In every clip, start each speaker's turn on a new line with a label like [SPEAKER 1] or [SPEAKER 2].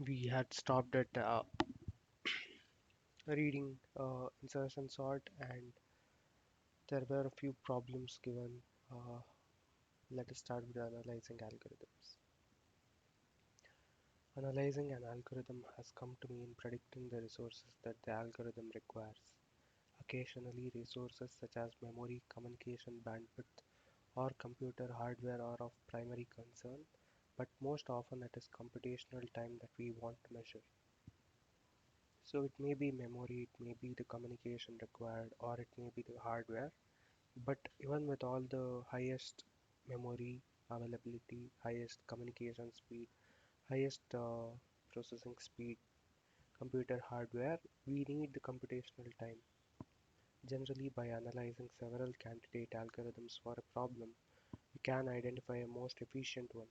[SPEAKER 1] We had stopped at reading insertion sort, and there were a few problems given. Uh, Let us start with analyzing algorithms. Analyzing an algorithm has come to mean predicting the resources that the algorithm requires. Occasionally, resources such as memory, communication bandwidth, or computer hardware are of primary concern, but most often it is computational time that we want to measure. So it may be memory, it may be the communication required, or it may be the hardware. But even with all the highest memory availability, highest communication speed, highest processing speed, computer hardware, we need the computational time. Generally, by analyzing several candidate algorithms for a problem, we can identify a most efficient one.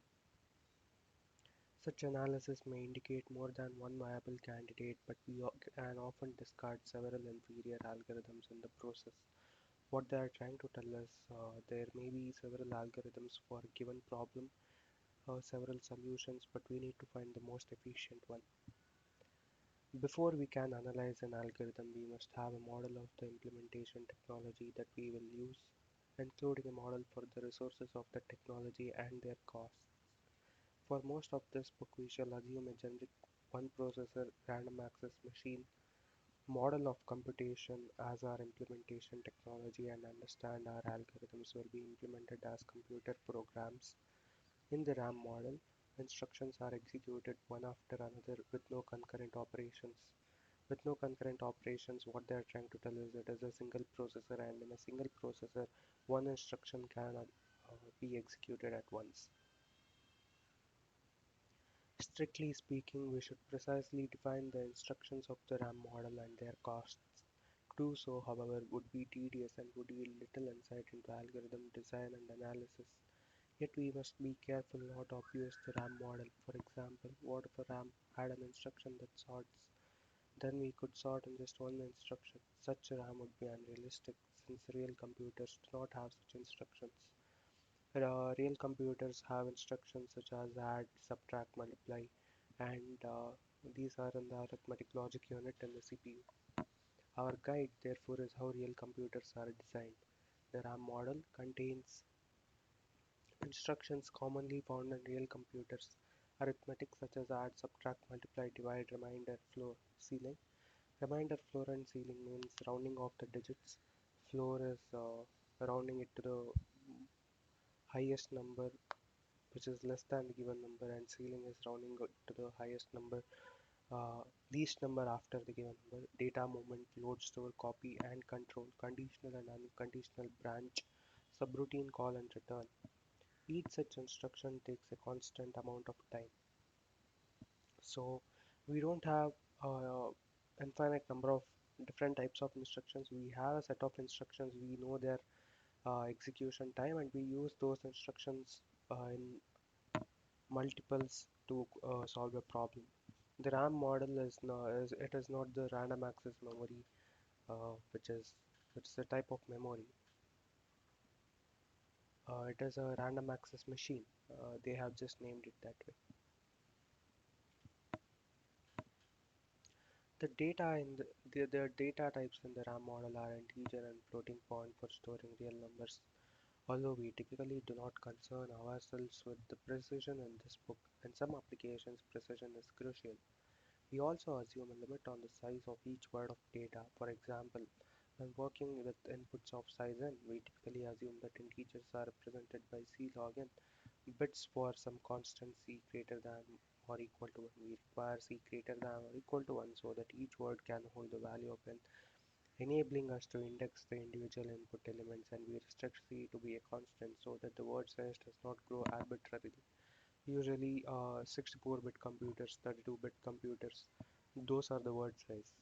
[SPEAKER 1] Such analysis may indicate more than one viable candidate, but we can often discard several inferior algorithms in the process. What they are trying to tell us, there may be several algorithms for a given problem, several solutions, but we need to find the most efficient one. Before we can analyze an algorithm, we must have a model of the implementation technology that we will use, including a model for the resources of the technology and their costs. For most of this book, we shall assume a generic one processor random access machine model of computation as our implementation technology and understand our algorithms will be implemented as computer programs. In the RAM model, instructions are executed one after another with no concurrent operations. With no concurrent operations, what they are trying to tell is it is a single processor, and in a single processor, one instruction can be executed at once. Strictly speaking, we should precisely define the instructions of the RAM model and their costs. To do so, however, would be tedious and would yield little insight into algorithm design and analysis. Yet we must be careful not to abuse the RAM model. For example, what if a RAM had an instruction that sorts? Then we could sort in just one instruction. Such a RAM would be unrealistic since real computers do not have such instructions. Real computers have instructions such as add, subtract, multiply, and these are in the arithmetic logic unit in the CPU. Our guide, therefore, is how real computers are designed. The RAM model contains instructions commonly found in real computers. Arithmetic such as add, subtract, multiply, divide, remainder, floor, ceiling. Remainder, floor, and ceiling means rounding off the digits. Floor is rounding it to the highest number which is less than the given number, and ceiling is rounding it to the highest number, least number after the given number. Data movement, load, store, copy, and control, conditional and unconditional branch, subroutine, call, and return. Each such instruction takes a constant amount of time. So we don't have infinite number of different types of instructions. We have a set of instructions. We know their execution time, and we use those instructions in multiples to solve a problem. The RAM model is not the random access memory, which is a type of memory. It is a random access machine. They have just named it that way. The data in the data types in the RAM model are integer and floating point for storing real numbers. Although we typically do not concern ourselves with the precision in this book, in some applications precision is crucial. We also assume a limit on the size of each word of data. For example, when working with inputs of size n, we typically assume that integers are represented by C log n, bits for some constant C greater than or equal to 1. We require C greater than or equal to 1 so that each word can hold the value of n, enabling us to index the individual input elements, and we restrict C to be a constant so that the word size does not grow arbitrarily. Usually 64-bit computers, 32-bit computers, those are the word size.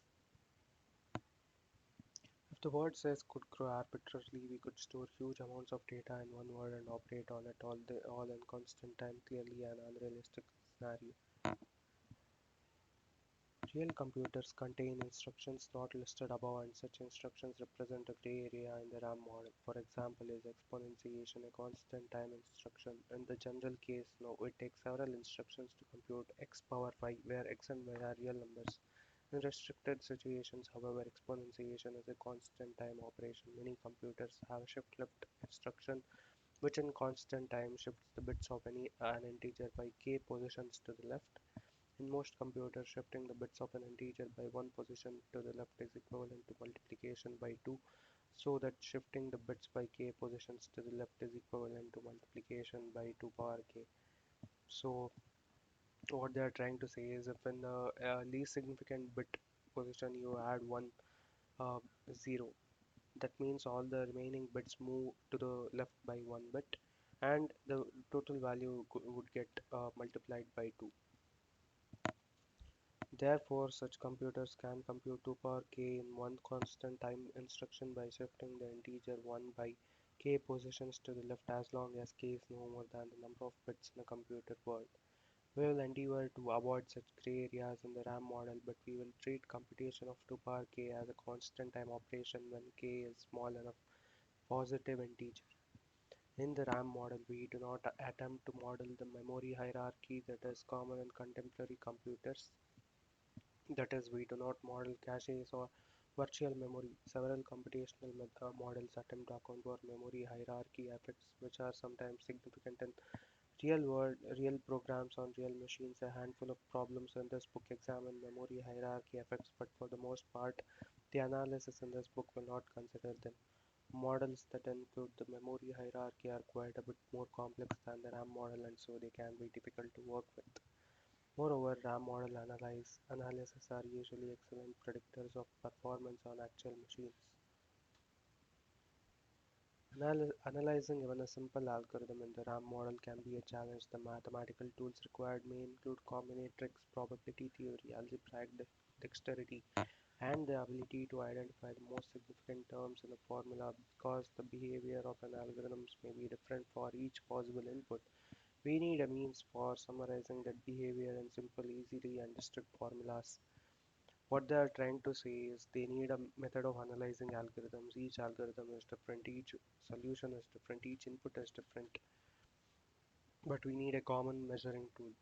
[SPEAKER 1] If the word size could grow arbitrarily, we could store huge amounts of data in one word and operate on it all in constant time, clearly an unrealistic scenario. Real computers contain instructions not listed above, and such instructions represent a gray area in the RAM model. For example, is exponentiation a constant time instruction? In the general case, no, it takes several instructions to compute x power 5, where x and y are real numbers. In restricted situations, however, exponentiation is a constant time operation. Many computers have a shift left instruction, which in constant time shifts the bits of an integer by k positions to the left. In most computers, shifting the bits of an integer by one position to the left is equivalent to multiplication by 2, so that shifting the bits by k positions to the left is equivalent to multiplication by 2 power k. So what they are trying to say is, if in the least significant bit position you add one uh, 0, that means all the remaining bits move to the left by one bit, and the total value would get multiplied by 2. Therefore, such computers can compute 2 power k in one constant time instruction by shifting the integer 1 by k positions to the left, as long as k is no more than the number of bits in a computer world. We will endeavor to avoid such gray areas in the RAM model, but we will treat computation of 2 power k as a constant time operation when k is small enough positive integer. In the RAM model, we do not attempt to model the memory hierarchy that is common in contemporary computers. That is, we do not model caches or virtual memory. Several computational models attempt to account for memory hierarchy effects, which are sometimes significant in real programs on real machines. A handful of problems in this book examine memory hierarchy effects, but for the most part, the analysis in this book will not consider them. Models that include the memory hierarchy are quite a bit more complex than the RAM model, and so they can be difficult to work with. Moreover, RAM model analysis are usually excellent predictors of performance on actual machines. Analyzing even a simple algorithm in the RAM model can be a challenge. The mathematical tools required may include combinatorics, probability theory, algebraic dexterity, and the ability to identify the most significant terms in a formula. Because the behavior of an algorithm may be different for each possible input, we need a means for summarizing that behavior in simple, easily understood formulas. What they are trying to say is they need a method of analyzing algorithms. Each algorithm is different, each solution is different, each input is different, but we need a common measuring tool.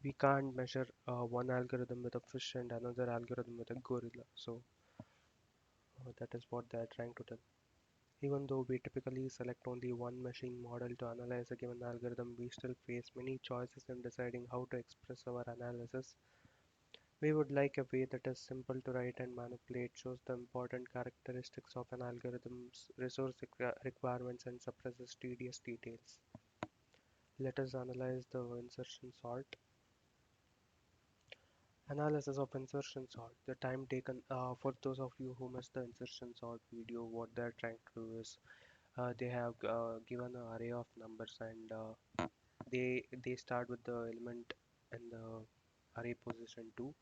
[SPEAKER 1] We can't measure one algorithm with a fish and another algorithm with a gorilla. So that is what they are trying to tell. Even though we typically select only one machine model to analyze a given algorithm, we still face many choices in deciding how to express our analysis. We would like a way that is simple to write and manipulate, shows the important characteristics of an algorithm's resource requirements, and suppresses tedious details. Let us analyze the insertion sort. Analysis of insertion sort. The time taken, for those of you who missed the insertion sort video, what they're trying to do is they have given an array of numbers, and they start with the element in the array position 2.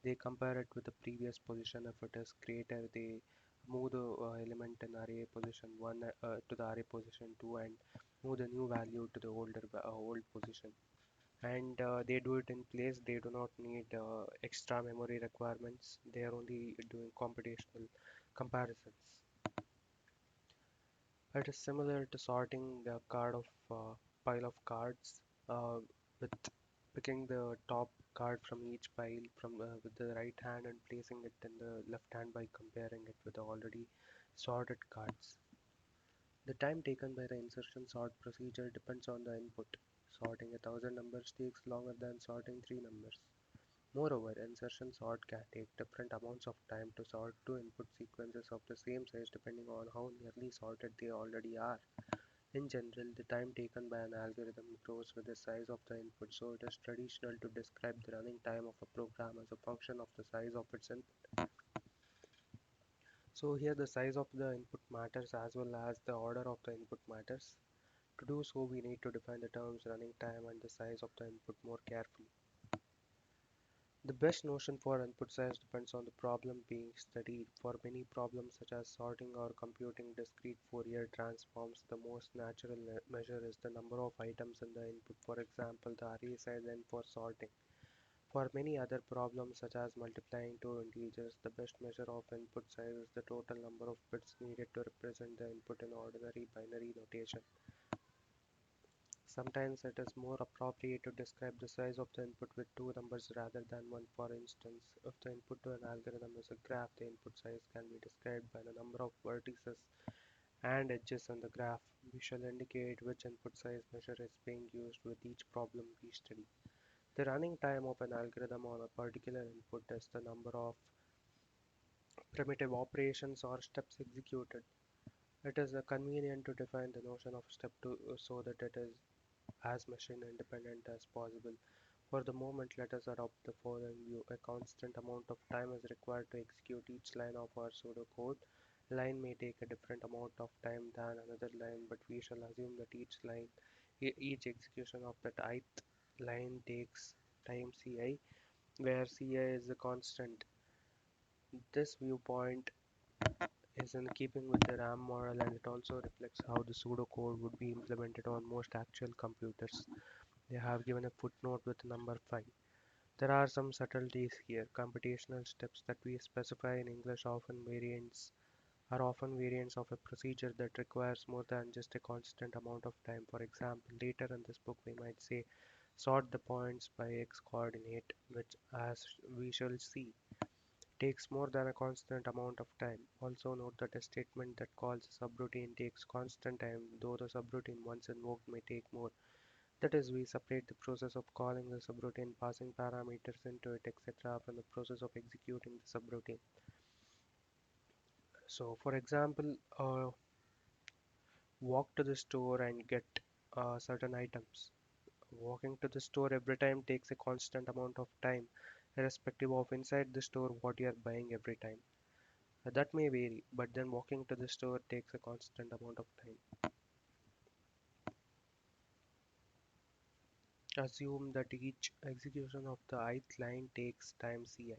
[SPEAKER 1] They compare it with the previous position. If it is greater, they move the element in array position 1 to the array position 2, and move the new value to the old position. And they do it in place. They do not need extra memory requirements. They are only doing computational comparisons. It is similar to sorting a pile of cards, with picking the top card from each pile with the right hand and placing it in the left hand by comparing it with the already sorted cards. The time taken by the insertion sort procedure depends on the input. Sorting 1,000 numbers takes longer than sorting 3 numbers. Moreover, insertion sort can take different amounts of time to sort two input sequences of the same size depending on how nearly sorted they already are. In general, the time taken by an algorithm grows with the size of the input, so it is traditional to describe the running time of a program as a function of the size of its input. So here the size of the input matters as well as the order of the input matters. To do so, we need to define the terms running time and the size of the input more carefully. The best notion for input size depends on the problem being studied. For many problems such as sorting or computing discrete Fourier transforms, the most natural measure is the number of items in the input. For example, the array size n for sorting. For many other problems such as multiplying two integers, the best measure of input size is the total number of bits needed to represent the input in ordinary binary notation. Sometimes it is more appropriate to describe the size of the input with two numbers rather than one. For instance, if the input to an algorithm is a graph, the input size can be described by the number of vertices and edges on the graph. We shall indicate which input size measure is being used with each problem we study. The running time of an algorithm on a particular input is the number of primitive operations or steps executed. It is convenient to define the notion of step so that it is as machine independent as possible. For the moment, let us adopt the following view. A constant amount of time is required to execute each line of our pseudocode. Line may take a different amount of time than another line, but we shall assume that each execution of that ith line takes time ci, where ci is the constant. This viewpoint is in keeping with the RAM model, and it also reflects how the pseudocode would be implemented on most actual computers. They have given a footnote with number 5. There are some subtleties here. Computational steps that we specify in English are often variants of a procedure that requires more than just a constant amount of time. For example, later in this book we might say sort the points by x coordinate, which as we shall see takes more than a constant amount of time. Also note that a statement that calls a subroutine takes constant time, though the subroutine once invoked may take more. That is, we separate the process of calling the subroutine, passing parameters into it, etc., from the process of executing the subroutine. So, for example, walk to the store and get certain items. Walking to the store every time takes a constant amount of time, irrespective of inside the store what you are buying every time. That may vary, but then walking to the store takes a constant amount of time. Assume that each execution of the ith line takes time ci.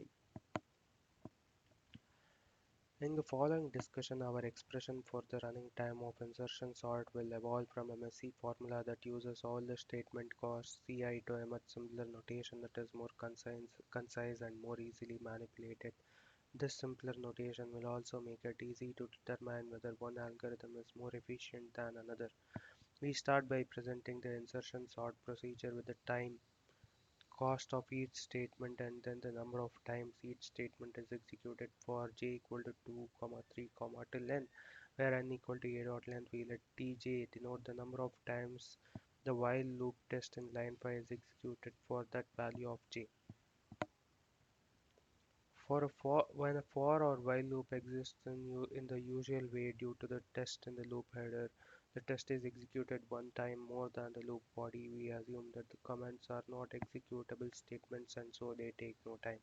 [SPEAKER 1] In the following discussion, our expression for the running time of insertion sort will evolve from a messy formula that uses all the statement costs ci to a much simpler notation that is more concise and more easily manipulated. This simpler notation will also make it easy to determine whether one algorithm is more efficient than another. We start by presenting the insertion sort procedure with the time cost of each statement and then the number of times each statement is executed. For j equal to 2, 3, till n, where n equal to a dot length, we let tj denote the number of times the while loop test in line 5 is executed for that value of j. When a for or while loop exists in the usual way due to the test in the loop header, the test is executed one time more than the loop body. We assume that the comments are not executable statements and so they take no time.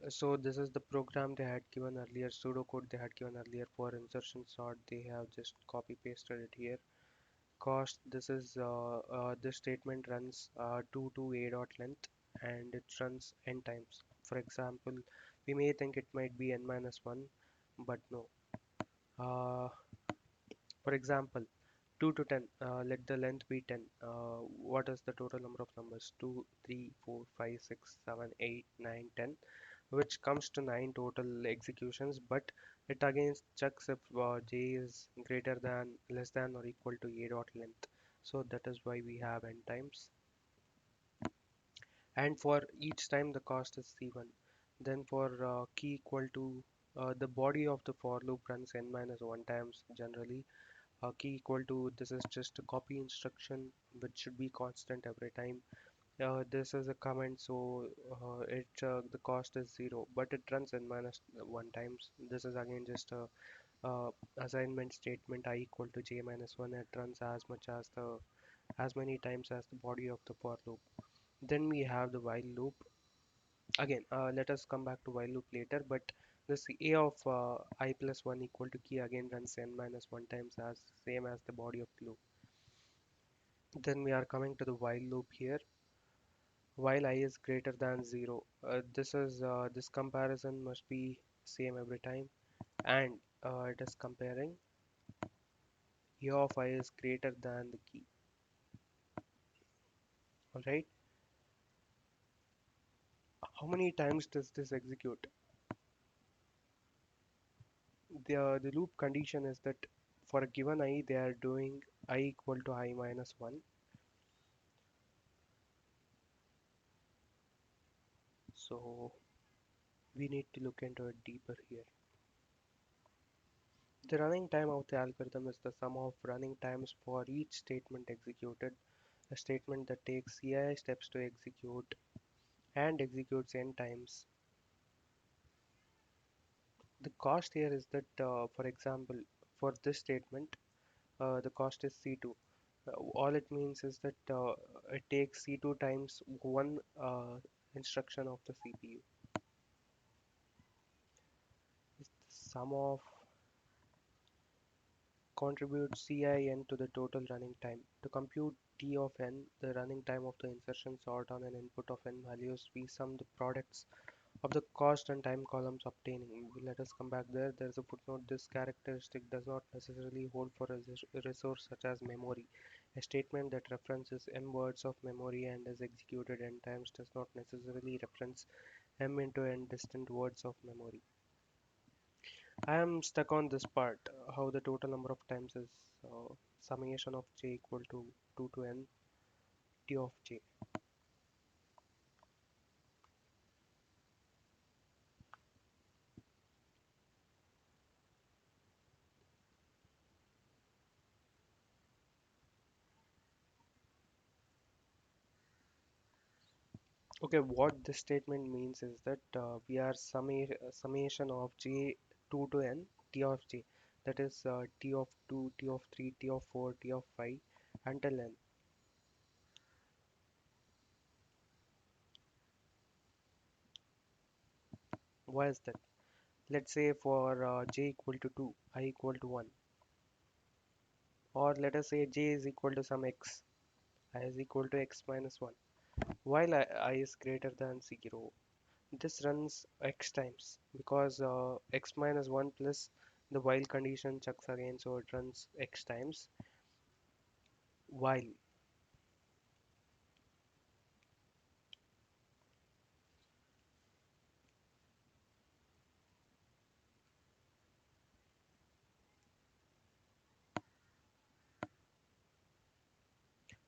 [SPEAKER 1] So this is the program they had given earlier, pseudocode they had given earlier for insertion sort. They have just copy pasted it here. Cost, this statement runs 2 to a dot length and it runs n times. For example, we may think it might be n minus 1, but no. uh, for example, 2 to 10, let the length be 10. What is the total number of numbers? 2, 3, 4, 5, 6, 7, 8, 9, 10, which comes to 9 total executions, but it again checks if j is greater than, less than or equal to a dot length. So that is why we have n times. And for each time the cost is c1. Then for key equal to the body of the for loop runs n minus 1 times generally. Key equal to, this is just a copy instruction which should be constant every time. This is a comment, so the cost is 0, but it runs n minus 1 times. This is again just a assignment statement I equal to j minus 1. It runs as many times as the body of the for loop. Then we have the while loop. Again, let us come back to while loop later, but this a of I plus 1 equal to key again runs n minus 1 times, as same as the body of the loop. Then we are coming to the while loop here. While I is greater than 0, this comparison must be same every time, and it is comparing a of I is greater than the key. All right. How many times does this execute? The loop condition is that for a given I, they are doing I equal to I minus 1. So we need to look into it deeper here. The running time of the algorithm is the sum of running times for each statement executed. A statement that takes CI steps to execute and executes n times. The cost here is that, for example, for this statement, the cost is C2. All it means is that it takes C2 times one instruction of the CPU. Is the sum of contribute CIN to the total running time. To compute T of n, the running time of the insertion sort on an input of n values, we sum the products of the cost and time columns obtaining. Let us come back there. There is a footnote. This characteristic does not necessarily hold for a resource such as memory. A statement that references m words of memory and is executed n times does not necessarily reference m into n distant words of memory. I am stuck on this part, how the total number of times is summation of j equal to 2 to n t of j. Okay, what this statement means is that we are summation of j 2 to n t of j. That is t of 2, t of 3, t of 4, t of 5 until n. Why is that? Let's say for j equal to 2, I equal to 1. Or let us say j is equal to some x, I is equal to x minus 1. While I is greater than 0, this runs x times because x minus 1 plus the while condition checks again, so it runs x times while.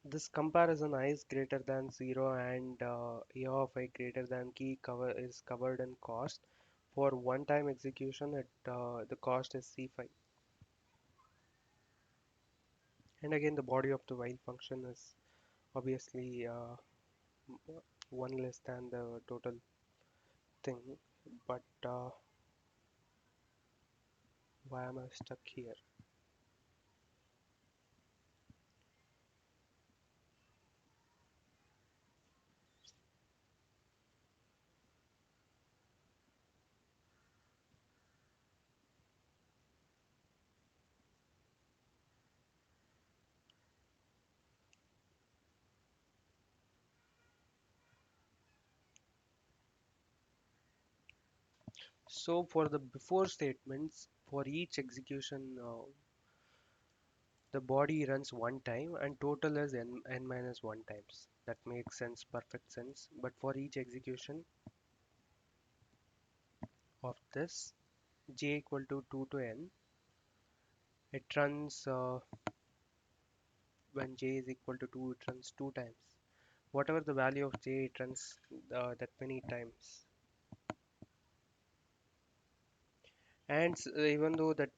[SPEAKER 1] This comparison I is greater than 0 and a of I greater than key cover is covered in cost. For one time execution, the cost is C5. And again, the body of the while function is obviously 1 less than the total thing. But why am I stuck here? So for the before statements, for each execution, the body runs one time and total is n minus 1 times. That makes sense, perfect sense. But for each execution of this, j equal to 2 to n, it runs when j is equal to 2, it runs 2 times. Whatever the value of j, it runs that many times. And even though the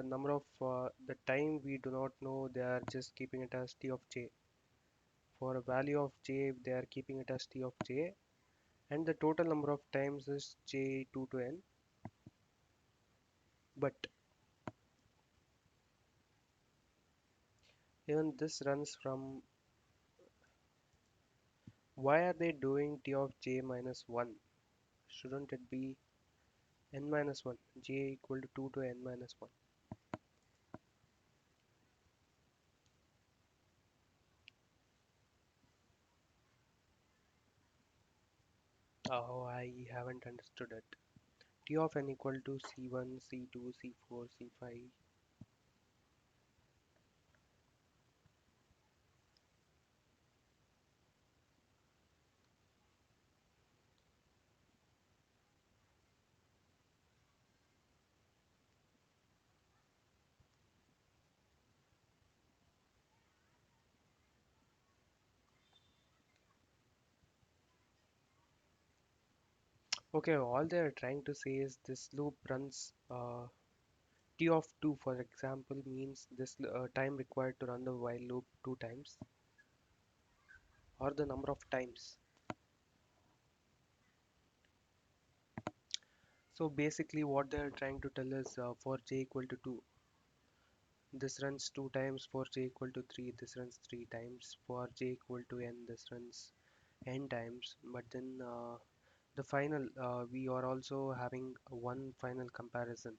[SPEAKER 1] number of the time we do not know, they are just keeping it as t of j. For a value of j, they are keeping it as t of j, and the total number of times is j2 to n. But even this runs from, why are they doing t of j minus 1? Shouldn't it be n minus 1? J equal to 2 to n minus 1. Oh, I haven't understood it. T of n equal to c1, c2, c4, c5. Okay, all they are trying to say is this loop runs t of 2, for example, means this time required to run the while loop 2 times, or the number of times. So basically what they are trying to tell us, for j equal to 2, this runs 2 times. For j equal to 3, this runs 3 times. For j equal to n, this runs n times. But then the final, we are also having one final comparison.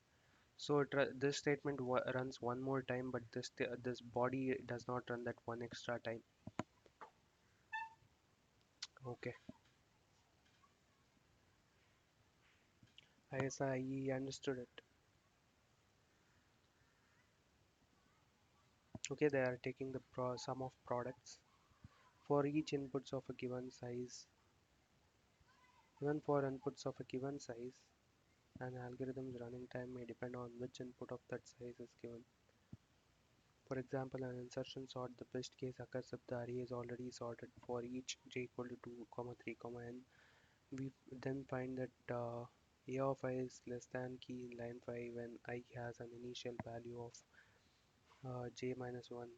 [SPEAKER 1] So this statement runs one more time, but this body does not run that one extra time. Okay, I guess I understood it. Okay, they are taking the sum of products for each inputs of a given size. Even for inputs of a given size, an algorithm's running time may depend on which input of that size is given. For example, an insertion sort, the best case occurs if the array is already sorted for each j equal to 2, 3, n. We then find that a of I is less than key in line 5 when I has an initial value of j minus 1,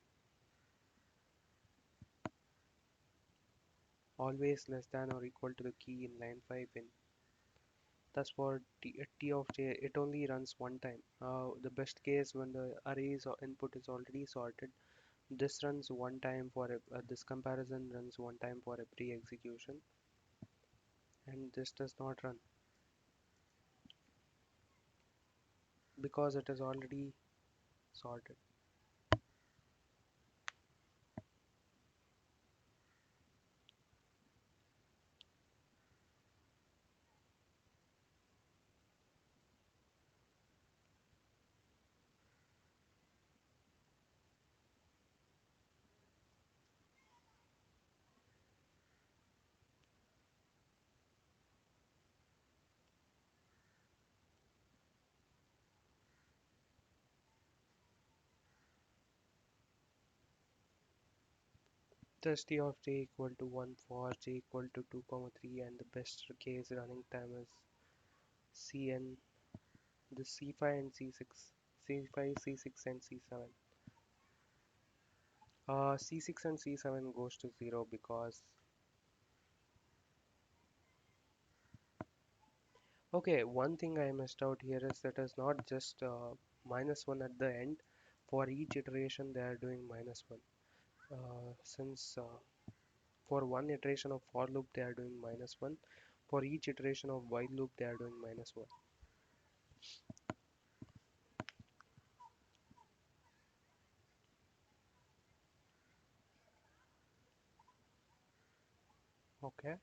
[SPEAKER 1] always less than or equal to the key in line 5 in. Thus for t of j, it only runs one time. The best case, when the array's input is already sorted, this runs one time for this comparison runs one time for every execution, and this does not run because it is already sorted. Thus t of j equal to 1 for j equal to 2, 3, and the best case running time is Cn, the C5 and C6, C5, C6 and C7. C6 and C7 goes to 0 because, okay, one thing I missed out here is that it's not just minus 1 at the end. For each iteration they are doing minus 1. Since for one iteration of for loop they are doing minus 1. For each iteration of while loop they are doing minus 1. Okay.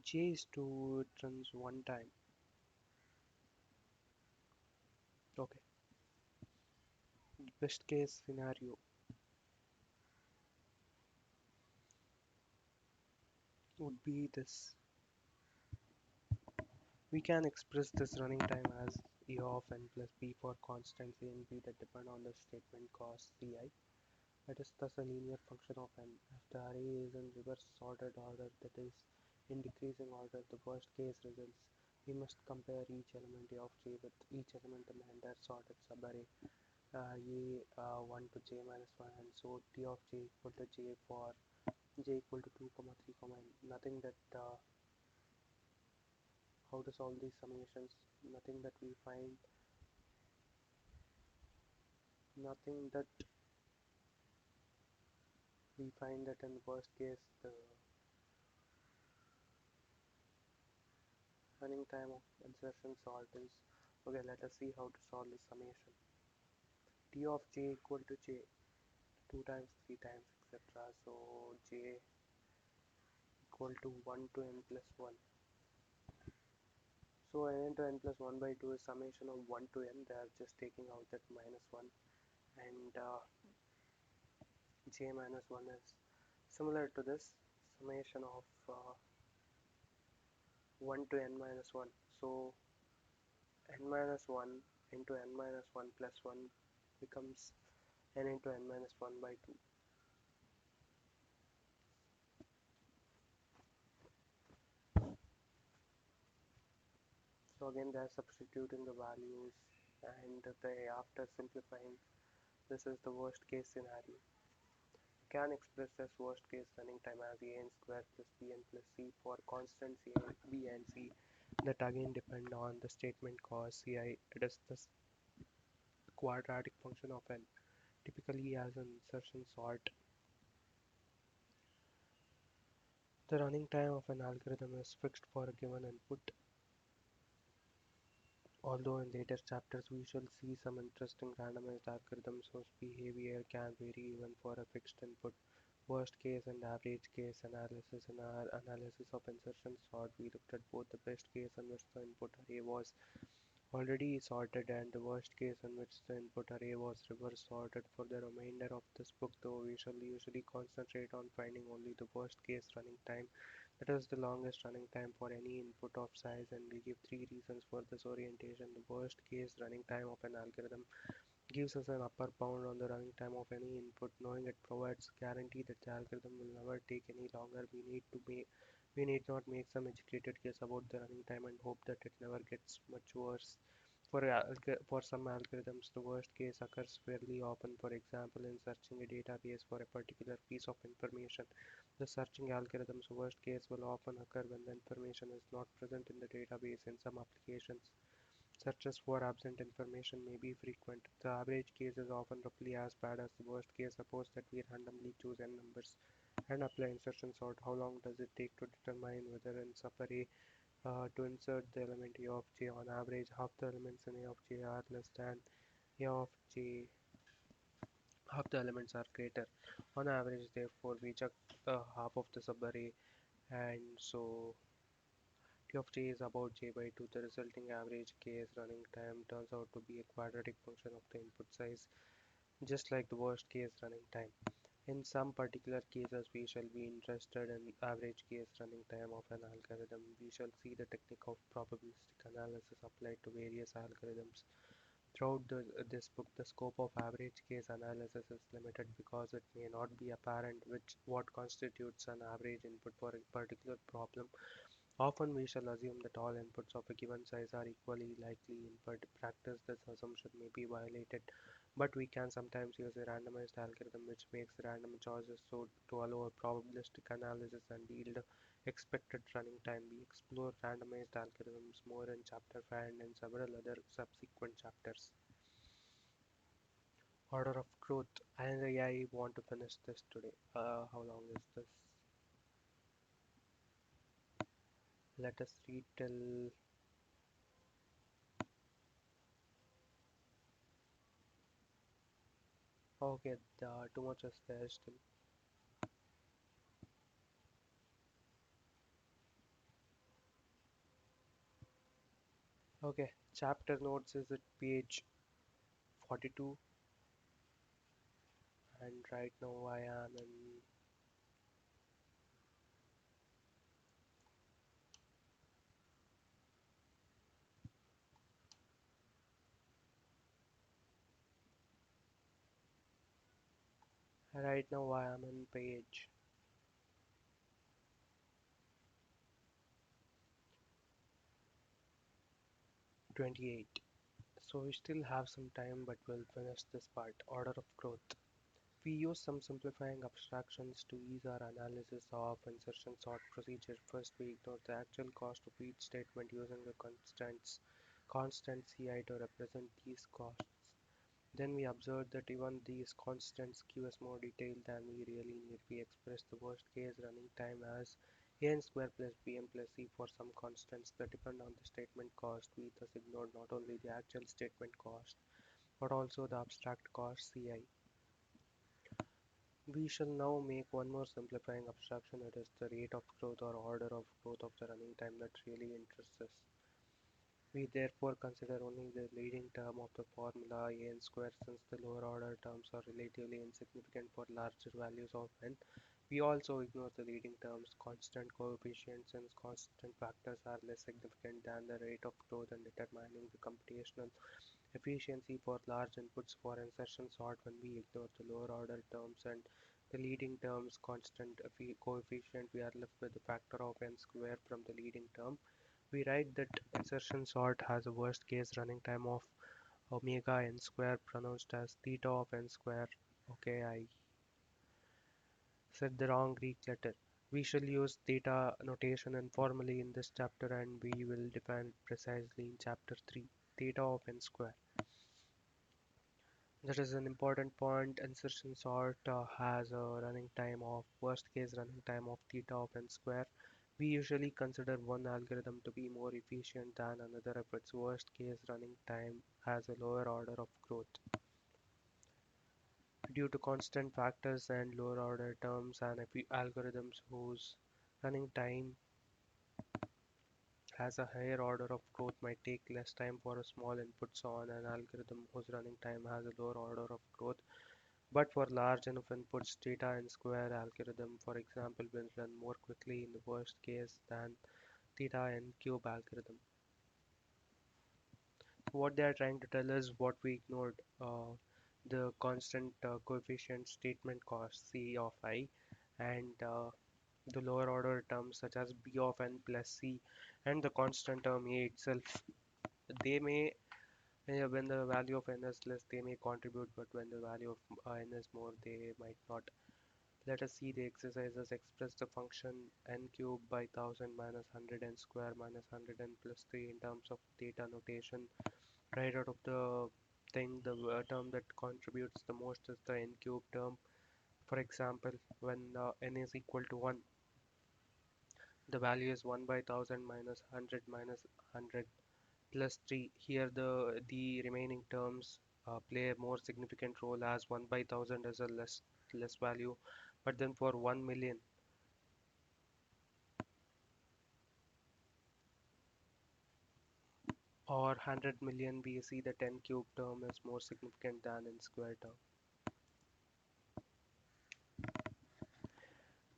[SPEAKER 1] J is 2, it runs one time. Okay. Best case scenario would be this. We can express this running time as E of n plus b for constant a and b that depend on the statement cos ci. It is thus a linear function of n. If the array is in reverse sorted order, that is, in decreasing order, the worst case results. We must compare each element a of j with each element in the entire sorted subarray a 1 to j minus 1, and so t of j equal to j for j equal to 2, 3, n. Nothing that how to solve these summations, nothing that we find, nothing that we find that in worst case the running time of insertion sort is. Okay, let us see how to solve the summation. T of j equal to j 2 times, 3 times, etc. So j equal to 1 to n plus 1. So n into n plus 1 by 2 is summation of 1 to n. They are just taking out that minus 1, and j minus 1 is similar to this summation of 1 to n minus 1. So n minus 1 into n minus 1 plus 1 becomes n into n minus 1 by 2. So again they are substituting the values, and they, after simplifying, this is the worst case scenario. You can express this worst case running time as an square plus bn plus c for constants a, b and c that again depend on the statement cos ci. It is the quadratic function of n. Typically as an insertion sort, the running time of an algorithm is fixed for a given input, although in later chapters we shall see some interesting randomized algorithms whose behavior can vary even for a fixed input. Worst case and average case analysis. In our analysis of insertion sort, we looked at both the best case in which the input array was already sorted and the worst case in which the input array was reverse sorted. For the remainder of this book, though, we shall usually concentrate on finding only the worst case running time, that is the longest running time for any input of size, and we give three reasons for this orientation. The worst case running time of an algorithm gives us an upper bound on the running time of any input. Knowing it provides guarantee that the algorithm will never take any longer. We need not make some educated guess about the running time and hope that it never gets much worse. For some algorithms, the worst case occurs fairly often. For example, in searching a database for a particular piece of information, the searching algorithm's worst case will often occur when the information is not present in the database. In some applications, searches for absent information may be frequent. The average case is often roughly as bad as the worst case. Suppose that we randomly choose n numbers and apply insertion sort. How long does it take to determine whether in subarray to insert the element a of j? On average, half the elements in a of j are less than a of j. Half the elements are greater. On average, therefore, we check half of the subarray, and so T of j is about j by 2. The resulting average case running time turns out to be a quadratic function of the input size, just like the worst case running time. In some particular cases, we shall be interested in average case running time of an algorithm. We shall see the technique of probabilistic analysis applied to various algorithms. Throughout this book, the scope of average case analysis is limited because it may not be apparent what constitutes an average input for a particular problem. Often we shall assume that all inputs of a given size are equally likely. In practice, this assumption may be violated, but we can sometimes use a randomized algorithm which makes random choices so to allow a probabilistic analysis and yield expected running time. We explore randomized algorithms more in chapter 5 and in several other subsequent chapters. Order of growth. And I want to finish this today. How long is this? Let us read till. Okay, too much is there still. Okay, chapter notes is at page 42, and right now I am in. Right now I am in page 28. So we still have some time, but we'll finish this part. Order of growth. We use some simplifying abstractions to ease our analysis of insertion sort procedure. First, we ignore the actual cost of each statement using the constant ci to represent these costs. Then we observe that even these constants give us more detail than we really need. We express the worst case running time as an square plus bm plus c for some constants that depend on the statement cost. We thus ignore not only the actual statement cost but also the abstract cost ci. We shall now make one more simplifying abstraction. It is the rate of growth or order of growth of the running time that really interests us. We therefore consider only the leading term of the formula n square, since the lower order terms are relatively insignificant for larger values of n. We also ignore the leading terms. Constant coefficients and constant factors are less significant than the rate of growth in determining the computational efficiency for large inputs for insertion sort. When we ignore the lower order terms and the leading terms constant coefficient, we are left with the factor of n square from the leading term. We write that insertion sort has a worst case running time of omega n square, pronounced as theta of n square. Okay, I said the wrong Greek letter. We shall use theta notation informally in this chapter, and we will define it precisely in chapter 3. Theta of n square. That is an important point. Insertion sort has a running time of worst case running time of theta of n square. We usually consider one algorithm to be more efficient than another if its worst case running time has a lower order of growth. Due to constant factors and lower order terms, and algorithms whose running time has a higher order of growth might take less time for a small inputs on an algorithm whose running time has a lower order of growth. But for large enough inputs, theta n square algorithm, for example, will run more quickly in the worst case than theta n cube algorithm. What they are trying to tell us what we ignored, the constant coefficient statement cost C of I, and the lower order terms such as B of n plus C, and the constant term A itself. They may, when the value of n is less, they may contribute, but when the value of n is more, they might not. Let us see the exercises. Express the function n cube by 1000 minus 100 n square minus 100 n plus 3 in terms of theta notation. Right out of the thing, the term that contributes the most is the n cube term. For example, when n is equal to 1, the value is 1 by 1000 minus 100 minus 100 plus 3. Here the remaining terms play a more significant role, as 1 by 1000 is a less value. But then for 1 million or 100 million, we see the 10 cube term is more significant than n square term.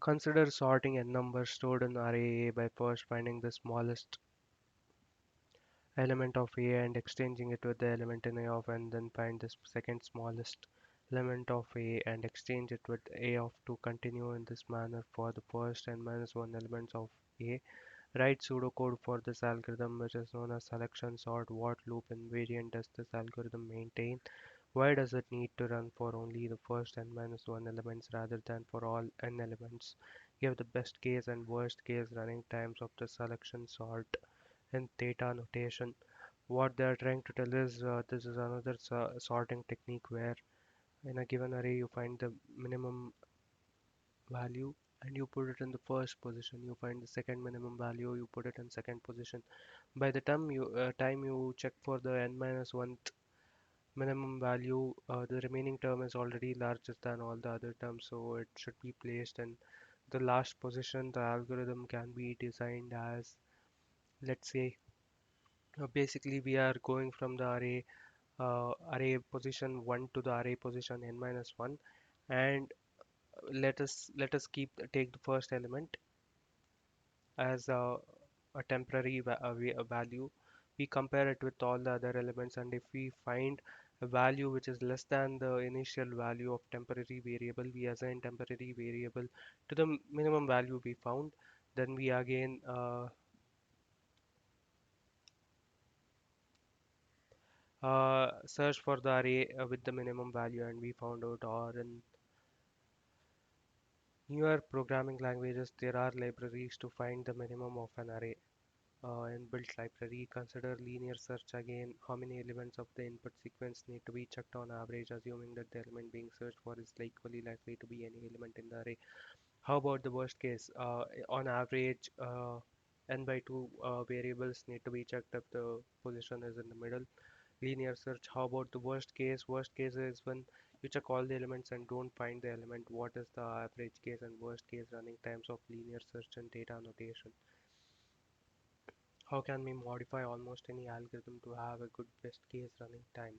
[SPEAKER 1] Consider sorting n numbers stored in array A by first finding the smallest element of A and exchanging it with the element in A of n, then find the second smallest element of A and exchange it with A of 2. Continue in this manner for the first n minus 1 elements of A. Write pseudocode for this algorithm, which is known as selection sort. What loop invariant does this algorithm maintain? Why does it need to run for only the first n minus 1 elements rather than for all n elements? Give the best case and worst case running times of the selection sort in theta notation. What they are trying to tell is this is another sorting technique where in a given array you find the minimum value and you put it in the first position. You find the second minimum value, you put it in second position. By the time you check for the n minus 1 minimum value, the remaining term is already larger than all the other terms, so it should be placed in the last position. The algorithm can be designed as, let's say, basically we are going from the array position 1 to the array position n minus 1, and let us take the first element as a temporary value. We compare it with all the other elements, and if we find a value which is less than the initial value of temporary variable, we assign temporary variable to the minimum value we found. Then we again search for the array with the minimum value, and we found out. Or in newer programming languages, there are libraries to find the minimum of an array. Inbuilt library. Consider linear search again. How many elements of the input sequence need to be checked on average, assuming that the element being searched for is equally likely to be any element in the array. How about the worst case? On average, n by 2 variables need to be checked if the position is in the middle. Linear search. How about the worst case? Worst case is when you check all the elements and don't find the element. What is the average case and worst case running times of linear search and data annotation? How can we modify almost any algorithm to have a good best case running time?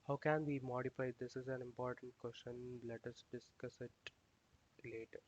[SPEAKER 1] How can we modify? This is an important question. Let us discuss it. later.